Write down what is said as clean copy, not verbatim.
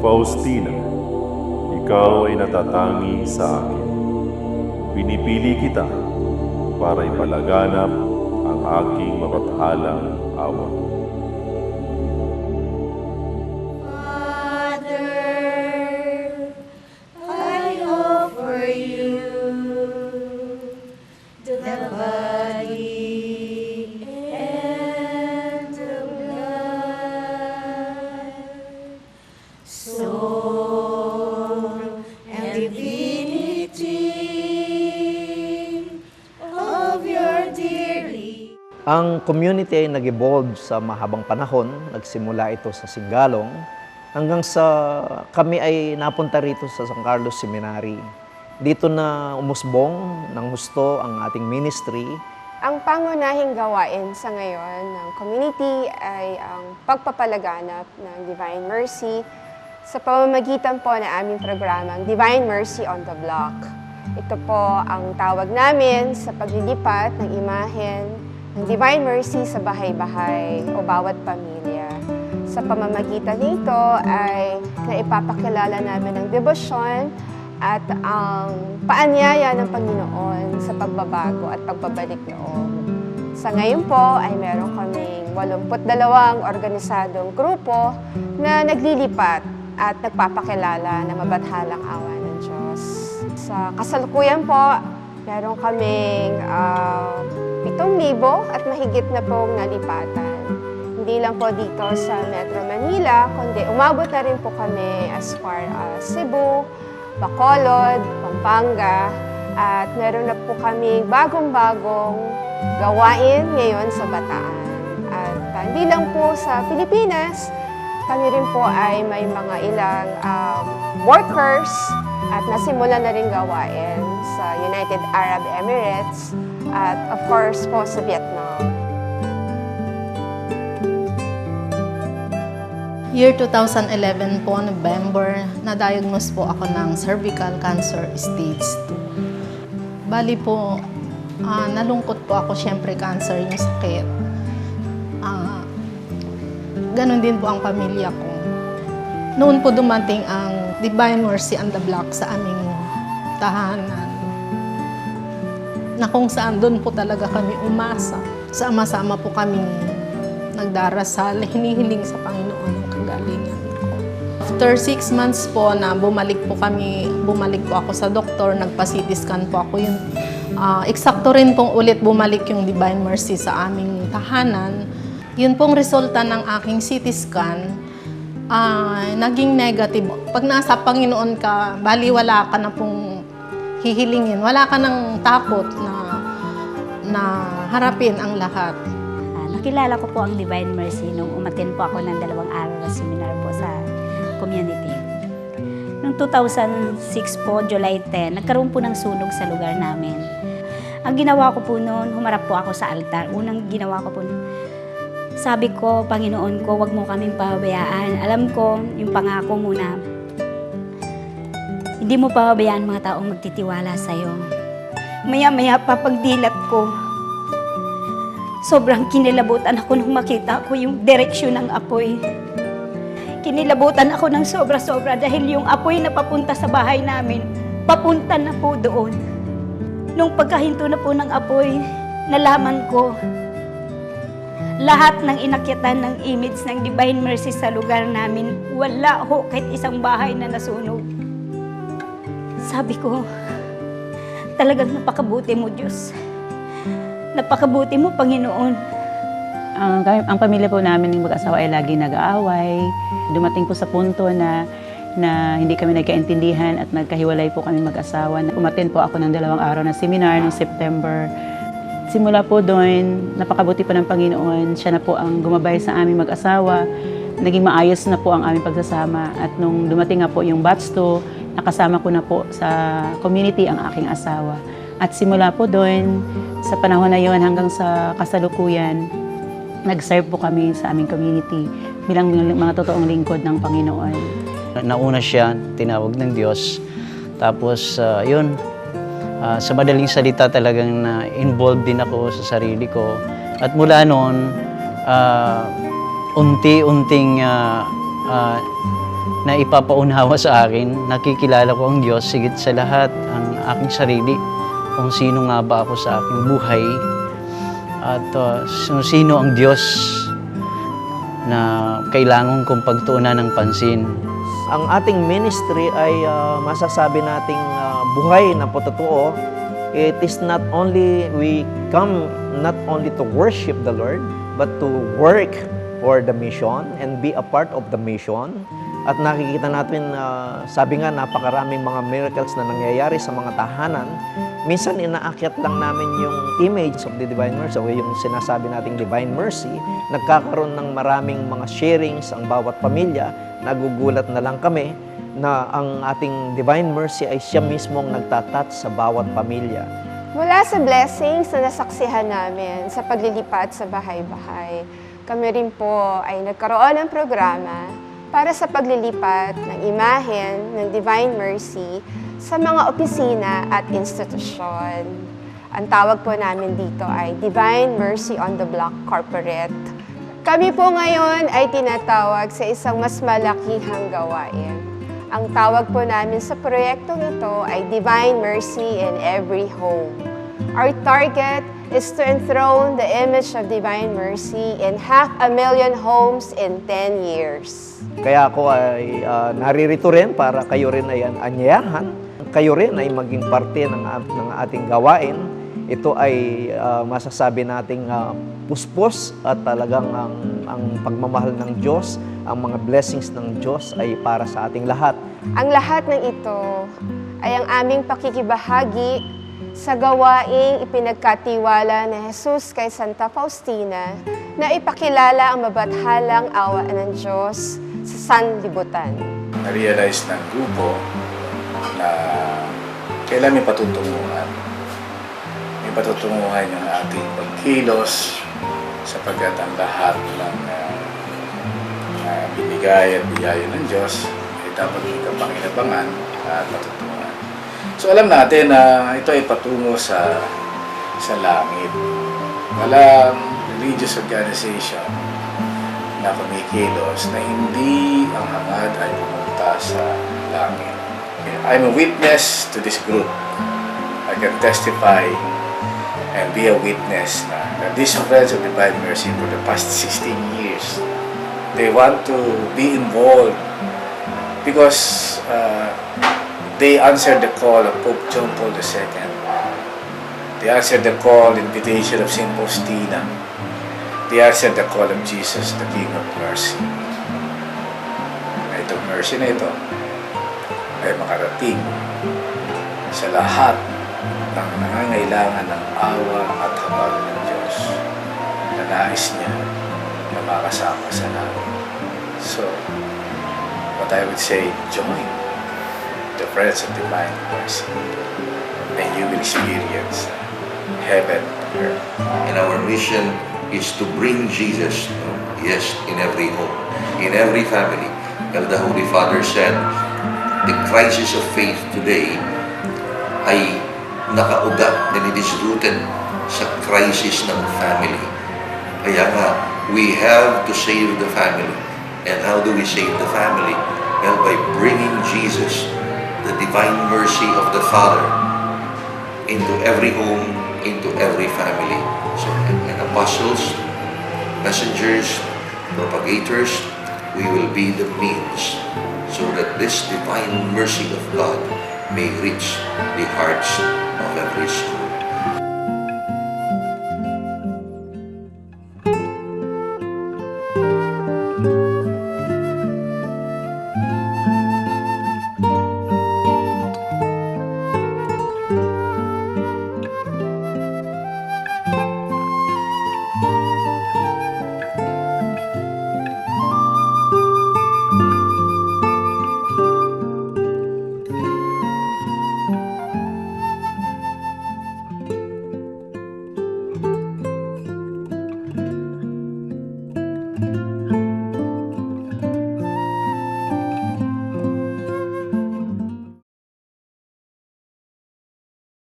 Faustina, ikaw ay natatangi sa akin. Pinipili kita para ipalaganap ang aking mapagpalang awa. Ang community ay nag-evolve sa mahabang panahon. Nagsimula ito sa Singalong hanggang sa kami ay napunta rito sa San Carlos Seminary. Dito na umusbong ng husto ang ating ministry. Ang pangunahing gawain sa ngayon ng community ay ang pagpapalaganap ng Divine Mercy sa pamamagitan po ng aming programang Divine Mercy on the Block. Ito po ang tawag namin sa paglilipat ng imahen ng Divine Mercy sa bahay-bahay o bawat pamilya. Sa pamamagitan nito ay naipapakilala namin ang debosyon at ang paanyaya ng Panginoon sa pagbabago at pagbabalik loob. Sa ngayon po ay meron kaming 82 organisadong grupo na naglilipat at nagpapakilala na mabathalang awa ng Diyos. Sa kasalukuyan po, meron kaming 7,000 at mahigit na pong nalipatan. Hindi lang po dito sa Metro Manila, kundi umabot na rin po kami as far as Cebu, Bacolod, Pampanga, at meron na po kami bagong-bagong gawain ngayon sa Bataan. At hindi lang po sa Pilipinas, kami rin po ay may mga ilang workers at nasimulan na rin gawain sa United Arab Emirates at of course po sa Vietnam. Year 2011 po, November, na-diagnose po ako ng cervical cancer stage 2. Bali po, nalungkot po ako, syempre cancer yung sakit. Ganon din po ang pamilya ko. Noon po dumating ang Divine Mercy on the Block sa aming tahanan, na kung saan doon po talaga kami umasa. Sama-sama po kami nagdarasal, hinihiling sa Panginoon ang kagalingan ko. After 6 months po na bumalik po ako sa doktor, nagpa-CT scan po ako yun. Eksakto rin pong ulit bumalik yung Divine Mercy sa aming tahanan. Yun pong resulta ng aking CT scan, naging negative. Pag nasa Panginoon ka, bali wala ka na pong hihilingin. Wala ka ng takot na harapin ang lahat. Nakilala ko po ang Divine Mercy nung umattend po ako ng 2 araw na seminar po sa community. Noong 2006 po, July 10, nagkaroon po ng sunog sa lugar namin. Ang ginawa ko po noon, humarap po ako sa altar. Unang ginawa ko po, sabi ko, Panginoon ko, wag mo kaming pababayaan. Alam ko, yung pangako mo na, hindi mo pababayaan mga taong magtitiwala sa'yo. Maya-maya pa pagdilat ko, sobrang kinilabutan ako nung makita ko yung direksyon ng apoy. Kinilabutan ako ng sobra-sobra dahil yung apoy na papunta sa bahay namin, papunta na po doon. Nung pagkahinto na po ng apoy, nalaman ko, lahat ng inakyatan ng image ng Divine Mercy sa lugar namin, wala ho kahit isang bahay na nasunog. Sabi ko, talagang napakabuti mo, Diyos. Napakabuti mo, Panginoon. Ang pamilya po namin ng mag-asawa ay lagi nag-aaway. Dumating po sa punto na hindi kami nagkaintindihan at nagkahiwalay po kami mag-asawa. Umattend po ako ng 2 araw na seminar noong September. Simula po doon, napakabuti po ng Panginoon. Siya na po ang gumabay sa aming mag-asawa. Naging maayos na po ang aming pagsasama. At nung dumating nga po yung batch 2, nakasama ko na po sa community ang aking asawa. At simula po doon, sa panahon na yon hanggang sa kasalukuyan, nag-serve po kami sa aming community bilang mga totoong lingkod ng Panginoon. Nauna siya, tinawag ng Diyos. Tapos, sa madaling salita talagang na-involved din ako sa sarili ko. At mula noon, unti-unting na ipapaunawa sa akin. Nakikilala ko ang Diyos, sigit sa lahat, ang aking sarili, kung sino nga ba ako sa aking buhay, at sino ang Diyos na kailangan kong pagtuunan ng pansin. Ang ating ministry ay masasabi nating buhay na totoo. It is not only, we come not only to worship the Lord, but to work for the mission and be a part of the mission. At nakikita natin, sabi nga, napakaraming mga miracles na nangyayari sa mga tahanan. Minsan, inaakyat lang namin yung image of the Divine Mercy, o yung sinasabi nating Divine Mercy. Nagkakaroon ng maraming mga sharings ang bawat pamilya. Nagugulat na lang kami na ang ating Divine Mercy ay siya mismo ang nagtatouch sa bawat pamilya. Mula sa blessings na nasaksihan namin sa paglilipat sa bahay-bahay, kami rin po ay nagkaroon ng programa para sa paglilipat ng imahen ng Divine Mercy sa mga opisina at institusyon. Ang tawag po namin dito ay Divine Mercy on the Block Corporate. Kami po ngayon ay tinatawag sa isang mas malakihang gawain. Ang tawag po namin sa proyektong ito ay Divine Mercy in Every Home. Our target is to enthrone the image of Divine Mercy in 500,000 homes in 10 years. Kaya ako ay naririto rin para kayo rin ay anyayahan. Kayo rin ay maging parte ng ating gawain. Ito ay masasabi nating puspos at talagang ang pagmamahal ng Diyos, ang mga blessings ng Diyos ay para sa ating lahat. Ang lahat ng ito ay ang aming pakikibahagi sa gawaing ipinagkatiwala ni Jesus kay Santa Faustina na ipakilala ang mabathalang awa ng Diyos sa sanlibutan. Na-realize ng grupo na kailan may patutunguhan. May patutunguhan yung ating pagkilos sapagkat ang lahat ng binigay at biyaya ng Diyos ay dapat may kapanginabangan at patutunguhan. So alam natin na ito ay patungo sa langit. Walang religious organization na kumikilos na hindi ang hangad ay pumunta sa langit. I'm a witness to this group. I can testify and be a witness na these friends of Divine Mercy for the past 16 years, they want to be involved because they answered the call of Pope John Paul II. They answered the call, invitation of Saint Faustina. They answered the call of Jesus, the King of Mercy. Itong mercy na ito ay makarating sa lahat ng nangangailangan ng awa at habag ng Diyos na nais niya na makasama sa langit. So, what I would say, join the friends of Divine Mercy, and you will experience heaven on earth. And our mission is to bring Jesus, yes, in every home, in every family. As the Holy Father said, the crisis of faith today ay nakaugat and it is rooted sa crisis ng family. Kaya nga, we have to save the family. And how do we save the family? Well, by bringing Jesus, the Divine Mercy of the Father, into every home, into every family. So, and apostles, messengers, propagators, we will be the means so that this Divine Mercy of God may reach the hearts of every soul.